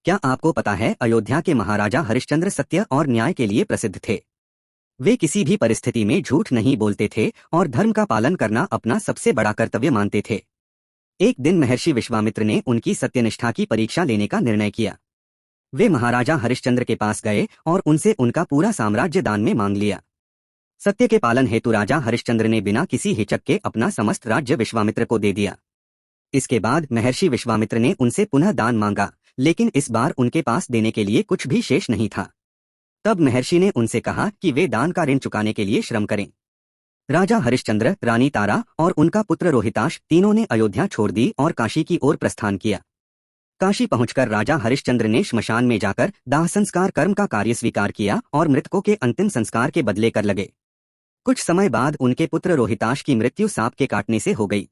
क्या आपको पता है अयोध्या के महाराजा हरिश्चंद्र सत्य और न्याय के लिए प्रसिद्ध थे। वे किसी भी परिस्थिति में झूठ नहीं बोलते थे और धर्म का पालन करना अपना सबसे बड़ा कर्तव्य मानते थे। एक दिन महर्षि विश्वामित्र ने उनकी सत्यनिष्ठा की परीक्षा लेने का निर्णय किया। वे महाराजा हरिश्चंद्र के पास गए और उनसे उनका पूरा साम्राज्य दान में मांग लिया। सत्य के पालन हेतु राजा हरिश्चंद्र ने बिना किसी हिचक के अपना समस्त राज्य विश्वामित्र को दे दिया। इसके बाद महर्षि विश्वामित्र ने उनसे पुनः दान मांगा, लेकिन इस बार उनके पास देने के लिए कुछ भी शेष नहीं था। तब महर्षि ने उनसे कहा कि वे दान का ऋण चुकाने के लिए श्रम करें। राजा हरिश्चंद्र, रानी तारा और उनका पुत्र रोहिताश तीनों ने अयोध्या छोड़ दी और काशी की ओर प्रस्थान किया। काशी पहुंचकर राजा हरिश्चंद्र ने श्मशान में जाकर दाह संस्कार कर्म का कार्य स्वीकार किया और मृतकों के अंतिम संस्कार के बदले कर लगे। कुछ समय बाद उनके पुत्र रोहिताश की मृत्यु सांप के काटने से हो गई।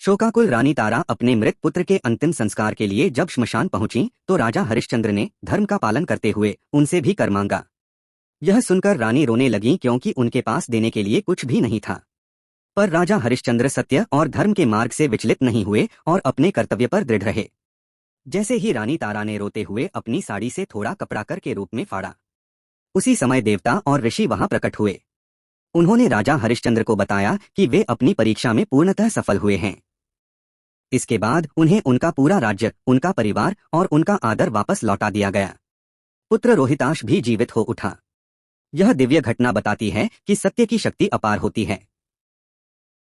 शोकाकुल रानी तारा अपने मृत पुत्र के अंतिम संस्कार के लिए जब श्मशान पहुंची तो राजा हरिश्चंद्र ने धर्म का पालन करते हुए उनसे भी कर मांगा। यह सुनकर रानी रोने लगी क्योंकि उनके पास देने के लिए कुछ भी नहीं था। पर राजा हरिश्चंद्र सत्य और धर्म के मार्ग से विचलित नहीं हुए और अपने कर्तव्य पर दृढ़ रहे। जैसे ही रानी तारा ने रोते हुए अपनी साड़ी से थोड़ा कपड़ा कर के रूप में फाड़ा, उसी समय देवता और ऋषि वहां प्रकट हुए। उन्होंने राजा हरिश्चंद्र को बताया कि वे अपनी परीक्षा में पूर्णतः सफल हुए हैं। इसके बाद उन्हें उनका पूरा राज्य, उनका परिवार और उनका आदर वापस लौटा दिया गया। पुत्र रोहिताश भी जीवित हो उठा। यह दिव्य घटना बताती है कि सत्य की शक्ति अपार होती है।